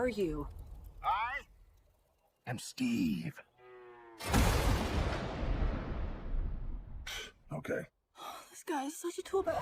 are you? I am Steve. Okay. This guy is such a toolbag.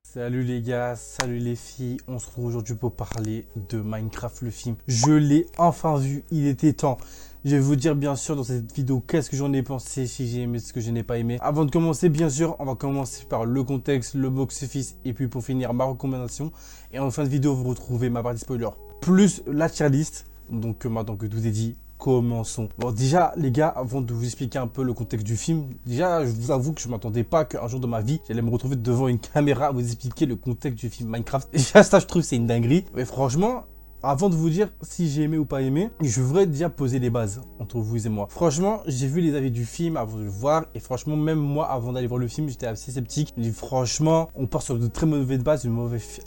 Salut les gars, salut les filles, on se retrouve aujourd'hui pour parler de Minecraft le film. Je l'ai enfin vu, il était temps. Je vais vous dire bien sûr dans cette vidéo qu'est-ce que j'en ai pensé, si j'ai aimé, ce que je n'ai pas aimé. Avant de commencer bien sûr, on va commencer par le contexte, le box-office et puis pour finir ma recommandation. Et en fin de vidéo vous retrouvez ma partie spoiler plus la tier list. Donc maintenant que tout est dit, commençons. Bon déjà les gars, avant de vous expliquer un peu le contexte du film, déjà je vous avoue que je m'attendais pas qu'un jour de ma vie, j'allais me retrouver devant une caméra à vous expliquer le contexte du film Minecraft. Déjà ça je trouve c'est une dinguerie. Mais franchement, avant de vous dire si j'ai aimé ou pas aimé, je voudrais déjà poser les bases entre vous et moi. Franchement, j'ai vu les avis du film avant de le voir et franchement, même moi, avant d'aller voir le film, j'étais assez sceptique. Je dis franchement, on part sur de très mauvaises bases,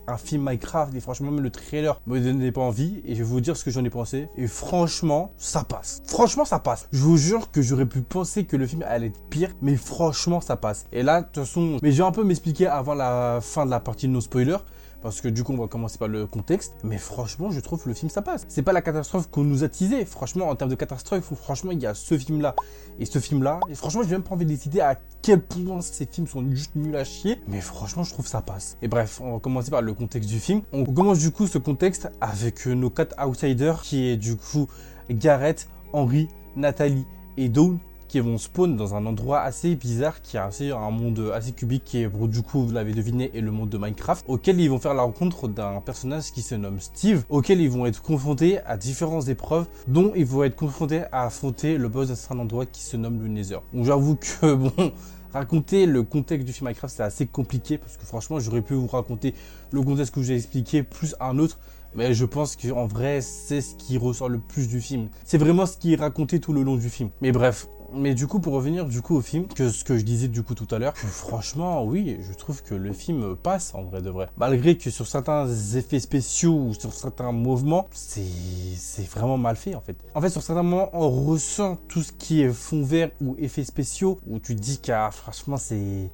un film Minecraft et franchement, même le trailer me donnait pas envie et je vais vous dire ce que j'en ai pensé. Et franchement, ça passe. Franchement, ça passe. Je vous jure que j'aurais pu penser que le film allait être pire, mais franchement, ça passe. Et là, de toute façon, mais je vais un peu m'expliquer avant la fin de la partie de nos spoilers. Parce que du coup, on va commencer par le contexte. Mais franchement, je trouve que le film, ça passe. C'est pas la catastrophe qu'on nous a teasé. Franchement, en termes de catastrophe, franchement, il y a ce film-là et ce film-là. Et franchement, j'ai même pas envie de décider à quel point ces films sont juste nuls à chier. Mais franchement, je trouve que ça passe. Et bref, on va commencer par le contexte du film. On commence du coup ce contexte avec nos 4 outsiders qui est du coup Gareth, Henry, Nathalie et Dawn, qui vont spawn dans un endroit assez bizarre, qui est un monde assez cubique, qui est, du coup, vous l'avez deviné, est le monde de Minecraft, auquel ils vont faire la rencontre d'un personnage qui se nomme Steve, auquel ils vont être confrontés à différentes épreuves, dont ils vont être confrontés à affronter le boss d'un endroit qui se nomme le Nether. Donc j'avoue que, bon, raconter le contexte du film Minecraft, c'est assez compliqué, parce que franchement, j'aurais pu vous raconter le contexte que j'ai expliqué, plus un autre, mais je pense qu'en vrai, c'est ce qui ressort le plus du film. C'est vraiment ce qui est raconté tout le long du film. Mais bref. Mais du coup, pour revenir du coup au film, que ce que je disais du coup tout à l'heure, franchement, oui, je trouve que le film passe en vrai de vrai. Malgré que sur certains effets spéciaux ou sur certains mouvements, c'est vraiment mal fait en fait. En fait, sur certains moments, on ressent tout ce qui est fond vert ou effets spéciaux, où tu te dis que franchement, c'est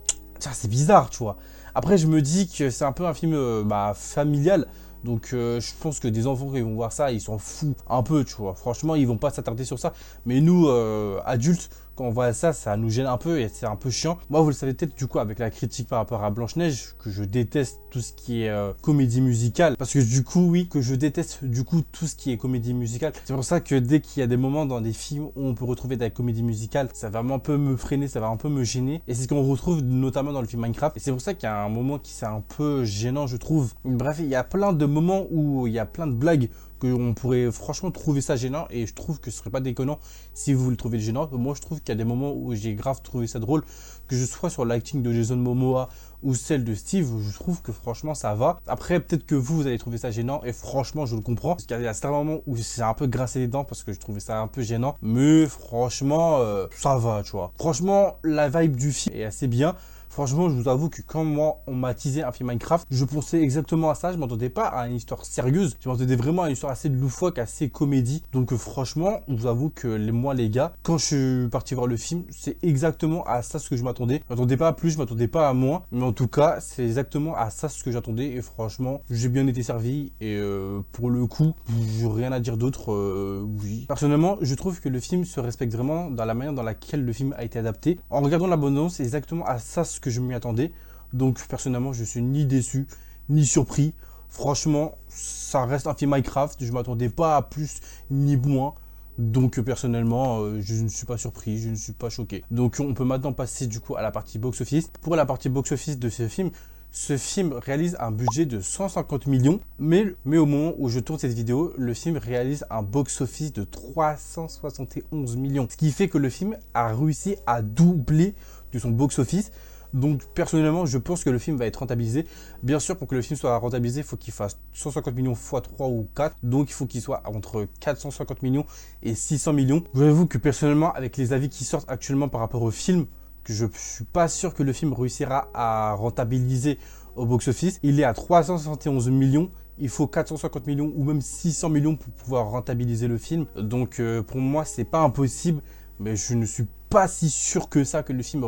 bizarre, tu vois. Après, je me dis que c'est un peu un film familial. Donc je pense que des enfants qui vont voir ça, ils s'en foutent un peu, tu vois. Franchement, ils vont pas s'attarder sur ça. Mais nous, adultes, quand on voit ça, ça nous gêne un peu et c'est un peu chiant. Moi, vous le savez peut-être du coup avec la critique par rapport à Blanche-Neige, que je déteste tout ce qui est comédie musicale. Parce que du coup, oui, que je déteste du coup tout ce qui est comédie musicale. C'est pour ça que dès qu'il y a des moments dans des films où on peut retrouver de la comédie musicale, ça va un peu me freiner, ça va un peu me gêner. Et c'est ce qu'on retrouve notamment dans le film Minecraft. Et c'est pour ça qu'il y a un moment qui c'est un peu gênant, je trouve. Bref, il y a plein de moments où il y a plein de blagues qu'on pourrait franchement trouver ça gênant et je trouve que ce serait pas déconnant si vous le trouvez gênant. Moi je trouve qu'il y a des moments où j'ai grave trouvé ça drôle, que je sois sur l'acting de Jason Momoa ou celle de Steve, je trouve que franchement ça va. Après peut-être que vous allez trouver ça gênant et franchement je le comprends, parce qu'il y a certains moments où c'est un peu grincé les dents parce que je trouvais ça un peu gênant, mais franchement ça va, tu vois. Franchement la vibe du film est assez bien. Franchement, je vous avoue que quand moi, on m'a teasé un film Minecraft, je pensais exactement à ça. Je m'attendais pas à une histoire sérieuse. Je m'attendais vraiment à une histoire assez loufoque, assez comédie. Donc franchement, je vous avoue que moi, les gars, quand je suis parti voir le film, c'est exactement à ça ce que je m'attendais. Je m'attendais pas à plus, je m'attendais pas à moins. Mais en tout cas, c'est exactement à ça ce que j'attendais. Et franchement, j'ai bien été servi. Et pour le coup, j'ai rien à dire d'autre. Oui. Personnellement, je trouve que le film se respecte vraiment dans la manière dans laquelle le film a été adapté. En regardant la bande-annonce, c'est exactement à ça ce que je m'y attendais. Donc personnellement, je suis ni déçu, ni surpris. Franchement, ça reste un film Minecraft. Je ne m'attendais pas à plus ni moins. Donc personnellement, je ne suis pas surpris, je ne suis pas choqué. Donc on peut maintenant passer du coup à la partie box-office. Pour la partie box-office de ce film réalise un budget de 150 millions. Mais au moment où je tourne cette vidéo, le film réalise un box-office de 371 millions. Ce qui fait que le film a réussi à doubler de son box-office. Donc personnellement, je pense que le film va être rentabilisé. Bien sûr, pour que le film soit rentabilisé, il faut qu'il fasse 150 millions x 3 ou 4. Donc il faut qu'il soit entre 450 millions et 600 millions. Je vous avoue que personnellement, avec les avis qui sortent actuellement par rapport au film, que je ne suis pas sûr que le film réussira à rentabiliser au box-office. Il est à 371 millions. Il faut 450 millions ou même 600 millions pour pouvoir rentabiliser le film. Donc pour moi, c'est pas impossible. Mais je ne suis pas si sûr que ça que le film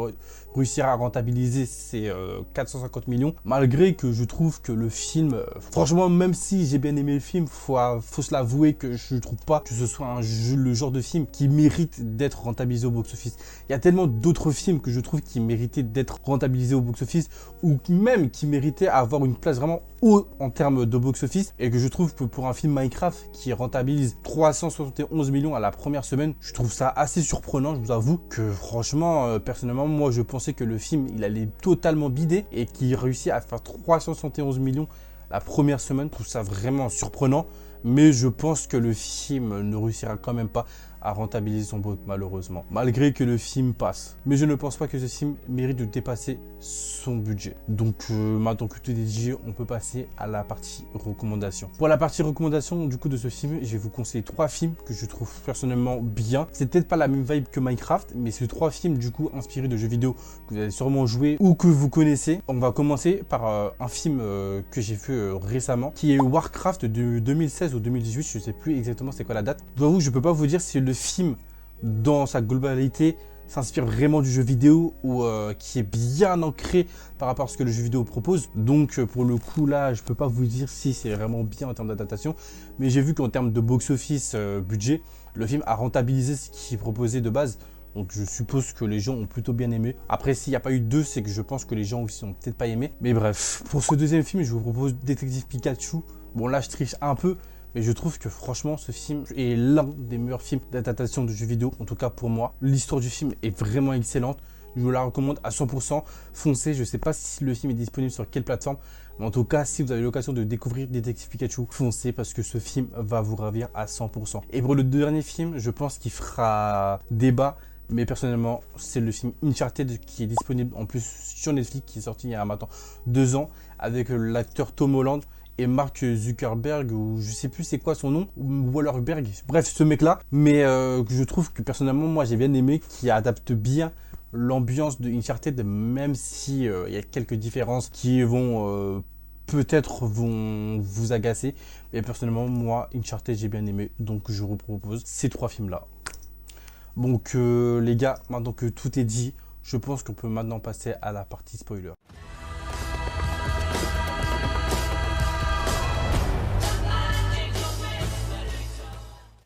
réussira à rentabiliser ses 450 millions, malgré que je trouve que le film, franchement, même si j'ai bien aimé le film, faut se l'avouer que je ne trouve pas que ce soit le genre de film qui mérite d'être rentabilisé au box-office. Il y a tellement d'autres films que je trouve qui méritaient d'être rentabilisés au box-office, ou même qui méritaient avoir une place vraiment haut en termes de box-office, et que je trouve que pour un film Minecraft qui rentabilise 371 millions à la première semaine, je trouve ça assez surprenant. Je vous avoue que franchement, personnellement, moi je pensais que le film il allait totalement bider, et qu'il réussit à faire 371 millions la première semaine. Je trouve ça vraiment surprenant, mais je pense que le film ne réussira quand même pas à rentabiliser son box, malheureusement, malgré que le film passe. Mais je ne pense pas que ce film mérite de dépasser son budget. Donc maintenant que tout est dit, on peut passer à la partie recommandation. Pour la partie recommandation du coup de ce film, je vais vous conseiller 3 films que je trouve personnellement bien. C'est peut-être pas la même vibe que Minecraft, mais c'est 3 films du coup inspirés de jeux vidéo que vous allez sûrement jouer ou que vous connaissez. On va commencer par un film que j'ai vu récemment, qui est Warcraft de 2016 ou 2018, je sais plus exactement c'est quoi la date. J'avoue, je peux pas vous dire si le film dans sa globalité s'inspire vraiment du jeu vidéo ou qui est bien ancré par rapport à ce que le jeu vidéo propose. Donc pour le coup là, je peux pas vous dire si c'est vraiment bien en termes d'adaptation, mais j'ai vu qu'en termes de box-office budget, le film a rentabilisé ce qu'il proposait de base. Donc je suppose que les gens ont plutôt bien aimé. Après, s'il n'y a pas eu 2, c'est que je pense que les gens aussi ont peut-être pas aimé. Mais bref, pour ce deuxième film, je vous propose Détective Pikachu. Bon là, je triche un peu, mais je trouve que franchement, ce film est l'un des meilleurs films d'adaptation de jeux vidéo, en tout cas pour moi. L'histoire du film est vraiment excellente. Je vous la recommande à 100%. Foncez, je ne sais pas si le film est disponible sur quelle plateforme, mais en tout cas, si vous avez l'occasion de découvrir Détective Pikachu, foncez parce que ce film va vous ravir à 100%. Et pour le dernier film, je pense qu'il fera débat. Mais personnellement, c'est le film Uncharted qui est disponible en plus sur Netflix, qui est sorti il y a maintenant 2 ans, avec l'acteur Tom Holland et Mark Zuckerberg, ou je sais plus c'est quoi son nom, ou Wallerberg, bref ce mec là. Mais je trouve que personnellement, moi j'ai bien aimé, qui adapte bien l'ambiance de Uncharted, même si il y a quelques différences qui vont peut-être vous agacer. Mais personnellement, moi Uncharted j'ai bien aimé, donc je vous propose ces 3 films là. Donc les gars, maintenant que tout est dit, je pense qu'on peut maintenant passer à la partie spoiler.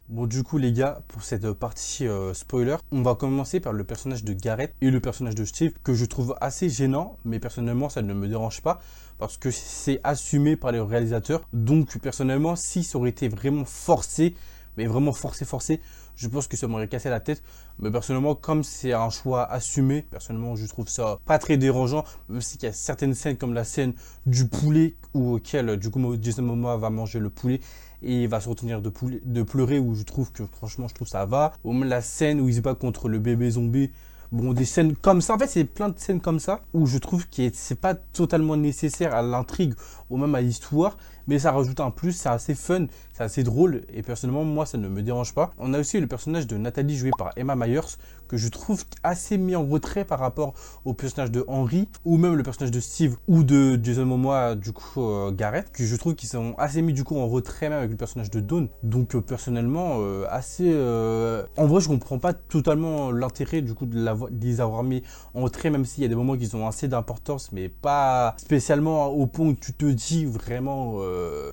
Bon du coup les gars, pour cette partie spoiler, on va commencer par le personnage de Gareth et le personnage de Steve, que je trouve assez gênant, mais personnellement ça ne me dérange pas, parce que c'est assumé par les réalisateurs. Donc personnellement, si ça aurait été vraiment forcé, mais vraiment forcé, je pense que ça m'aurait cassé la tête. Mais personnellement, comme c'est un choix assumé, personnellement, je trouve ça pas très dérangeant. Même s'il y a certaines scènes, comme la scène du poulet, auquel du coup Jason Momoa va manger le poulet et il va se retenir de pleurer, où je trouve que franchement, je trouve ça va. Ou même la scène où il se bat contre le bébé zombie. Bon, des scènes comme ça, en fait, c'est plein de scènes comme ça où je trouve que c'est pas totalement nécessaire à l'intrigue ou même à l'histoire, mais ça rajoute un plus, c'est assez fun, c'est assez drôle, et personnellement, moi, ça ne me dérange pas. On a aussi le personnage de Nathalie, joué par Emma Myers, que je trouve assez mis en retrait par rapport au personnage de Henry, ou même le personnage de Steve, ou de Jason Momoa, du coup, Gareth, que je trouve qu'ils sont assez mis, du coup, en retrait, même avec le personnage de Dawn. Donc, personnellement, assez... En vrai, je comprends pas totalement l'intérêt, du coup, de les avoir mis en retrait, même s'il y a des moments qui ont assez d'importance, mais pas spécialement au point où tu te dis vraiment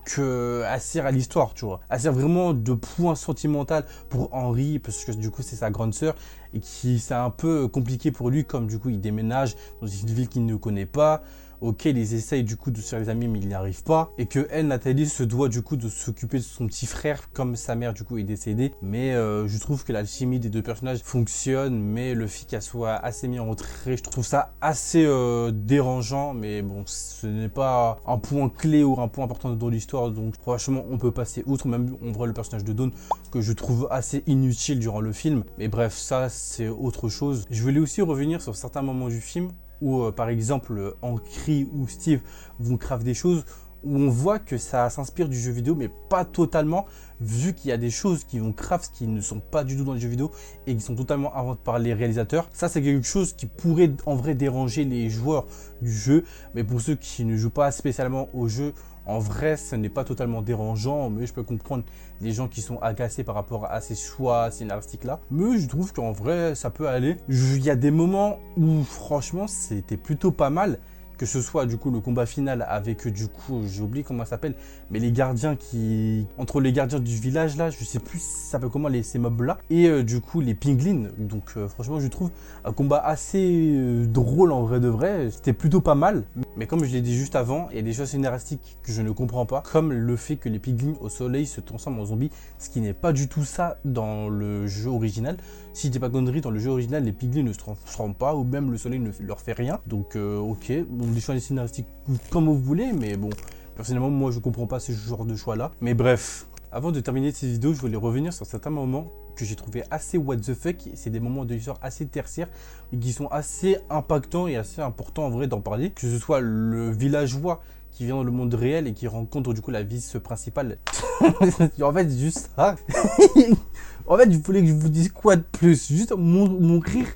que sert à l'histoire, tu vois. Elle sert vraiment de point sentimental pour Henry, parce que du coup c'est sa grande sœur, et qui c'est un peu compliqué pour lui, comme du coup il déménage dans une ville qu'il ne connaît pas. Ok, ils essayent du coup de se faire des amis, mais ils n'y arrivent pas. Et que elle, Nathalie, se doit du coup de s'occuper de son petit frère, comme sa mère du coup est décédée. Mais je trouve que l'alchimie des deux personnages fonctionne, mais le fait qu'elle soit assez mise en retrait, je trouve ça assez dérangeant. Mais bon, ce n'est pas un point clé ou un point important dans l'histoire, donc franchement, on peut passer outre. Même on voit le personnage de Dawn, que je trouve assez inutile durant le film. Mais bref, ça c'est autre chose. Je voulais aussi revenir sur certains moments du film où par exemple Henry ou Steve vont craft des choses, où on voit que ça s'inspire du jeu vidéo, mais pas totalement, vu qu'il y a des choses qui vont craft qui ne sont pas du tout dans les jeux vidéo et qui sont totalement inventées par les réalisateurs. Ça, c'est quelque chose qui pourrait en vrai déranger les joueurs du jeu, mais pour ceux qui ne jouent pas spécialement au jeu, En vrai, ce n'est pas totalement dérangeant, mais je peux comprendre les gens qui sont agacés par rapport à ces choix scénaristiques-là. Mais je trouve qu'en vrai, ça peut aller. Il y a des moments où, franchement, c'était plutôt pas mal. Que ce soit du coup le combat final avec du coup, j'ai oublié comment ça s'appelle, mais les gardiens qui... Entre les gardiens du village là, je sais plus ça s'appelle comment ces mobs là, et du coup les pinglins. Donc franchement je trouve un combat assez drôle en vrai de vrai, c'était plutôt pas mal. Mais comme je l'ai dit juste avant, il y a des choses scénaristiques que je ne comprends pas, comme le fait que les pinglins au soleil se transforment en zombies, ce qui n'est pas du tout ça dans le jeu original. Si je dis pas connerie, dans le jeu original, les pinglins ne se transforment pas, ou même le soleil ne leur fait rien. Donc ok, bon, des choix scénaristiques comme vous voulez, mais bon, personnellement, moi je comprends pas ce genre de choix là. Mais bref, avant de terminer cette vidéo, je voulais revenir sur certains moments que j'ai trouvé assez what the fuck. C'est des moments de l'histoire assez tertiaires et qui sont assez impactants et assez importants en vrai d'en parler. Que ce soit le villageois qui vient dans le monde réel et qui rencontre du coup la vice principale. En fait, juste ça. En fait, je voulais que je vous dise quoi de plus. Juste mon rire,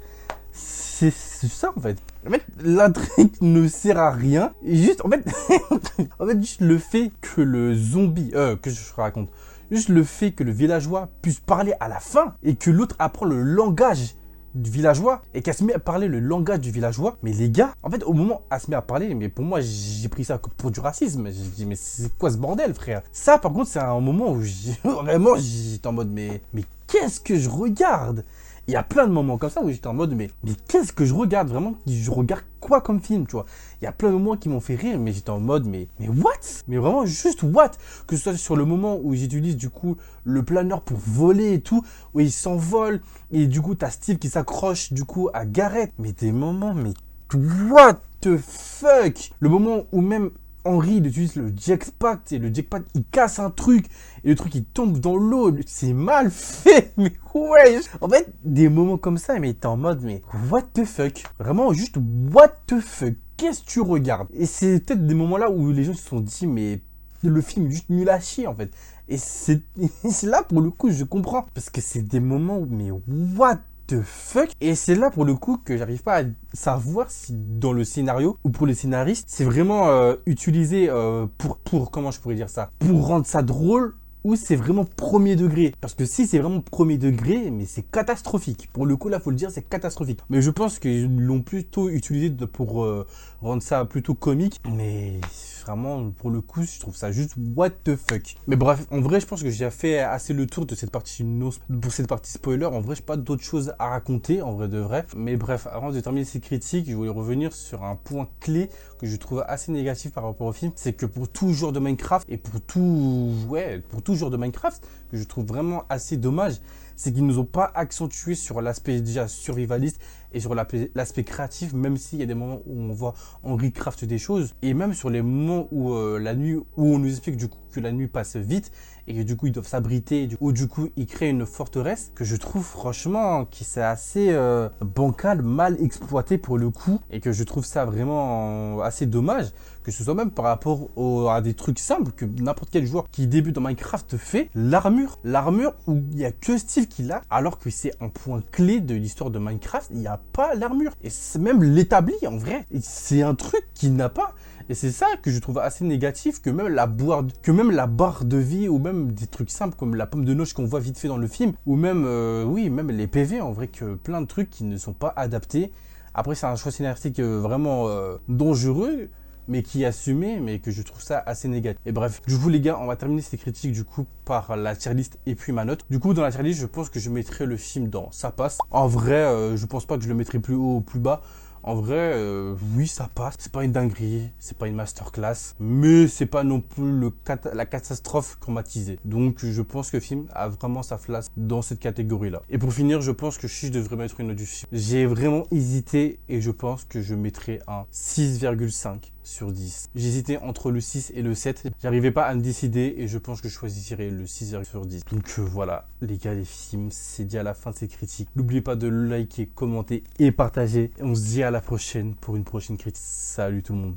c'est ça en fait. En fait, l'intrigue ne sert à rien. Et juste, en fait, en fait, juste le fait que le zombie, que je raconte, juste le fait que le villageois puisse parler à la fin et que l'autre apprend le langage du villageois et qu'elle se met à parler le langage du villageois. Mais les gars, en fait, au moment où elle se met à parler, mais pour moi, j'ai pris ça pour du racisme. J'ai dit, mais c'est quoi ce bordel, frère? Ça, par contre, c'est un moment où vraiment, j'étais en mode, mais qu'est-ce que je regarde? Il y a plein de moments comme ça où j'étais en mode, mais qu'est-ce que je regarde vraiment? Je regarde quoi comme film, tu vois? Il y a plein de moments qui m'ont fait rire, mais j'étais en mode, mais what? Mais vraiment, juste what? Que ce soit sur le moment où j'utilise du coup le planeur pour voler et tout, où il s'envole, et du coup, t'as Steve qui s'accroche du coup à Gareth. Mais des moments, mais what the fuck? Le moment où même Henry il utilise le jetpack et le jetpack il casse un truc et le truc il tombe dans l'eau, c'est mal fait, mais ouais. En fait, des moments comme ça, mais t'es en mode, mais what the fuck? Vraiment, juste what the fuck? Qu'est-ce que tu regardes? Et c'est peut-être des moments là où les gens se sont dit, mais le film est juste nul à chier en fait. Et c'est là pour le coup, je comprends. Parce que c'est des moments où, mais what the fuck? Et c'est là pour le coup que j'arrive pas à savoir si dans le scénario ou pour les scénaristes, c'est vraiment utilisé pour, comment je pourrais dire ça? Pour rendre ça drôle ou c'est vraiment premier degré. Parce que si c'est vraiment premier degré, mais c'est catastrophique. Pour le coup, là, faut le dire, c'est catastrophique. Mais je pense qu'ils l'ont plutôt utilisé pour rendre ça plutôt comique. Mais vraiment, pour le coup, je trouve ça juste what the fuck. Mais bref, en vrai, je pense que j'ai fait assez le tour de cette partie pour cette partie spoiler. En vrai, j'ai pas d'autres choses à raconter, en vrai de vrai. Mais bref, avant de terminer ces critiques, je voulais revenir sur un point clé que je trouve assez négatif par rapport au film. C'est que pour tout genre de Minecraft et pour tout genre de Minecraft, que je trouve vraiment assez dommage, c'est qu'ils nous ont pas accentué sur l'aspect déjà survivaliste et sur l'aspect créatif, même s'il y a des moments où on voit Henry craft des choses, et même sur les moments où la nuit, où on nous explique du coup que la nuit passe vite et que du coup ils doivent s'abriter, ou du coup ils créent une forteresse, que je trouve franchement qui c'est assez bancal, mal exploité pour le coup, et que je trouve ça vraiment assez dommage, que ce soit même par rapport à des trucs simples que n'importe quel joueur qui débute dans Minecraft fait. L'armure où il n'y a que Steve qui l'a, alors que c'est un point clé de l'histoire de Minecraft, il n'y a pas l'armure. Et c'est même l'établi en vrai. C'est un truc qu'il n'a pas. Et c'est ça que je trouve assez négatif, que même la barre de vie, ou même des trucs simples comme la pomme de noche qu'on voit vite fait dans le film, ou même, oui, même les PV, en vrai, que plein de trucs qui ne sont pas adaptés. Après, c'est un choix scénaristique vraiment dangereux, mais qui est assumé, mais que je trouve ça assez négatif. Et bref, du coup les gars, on va terminer ces critiques du coup par la tier list et puis ma note. Du coup dans la tier list, je pense que je mettrai le film dans ça passe. En vrai, je pense pas que je le mettrai plus haut ou plus bas. En vrai, oui, ça passe. C'est pas une dinguerie, c'est pas une masterclass, mais c'est pas non plus la catastrophe traumatisée. Donc, je pense que le film a vraiment sa place dans cette catégorie-là. Et pour finir, je pense que si je devrais mettre une note du film, j'ai vraiment hésité et je pense que je mettrais un 6,5 sur 10. J'hésitais entre le 6 et le 7. J'arrivais pas à me décider et je pense que je choisirais le 6 sur 10. Donc voilà, les gars, les films, c'est dit à la fin de ces critiques. N'oubliez pas de liker, commenter et partager. On se dit à la prochaine pour une prochaine critique. Salut tout le monde.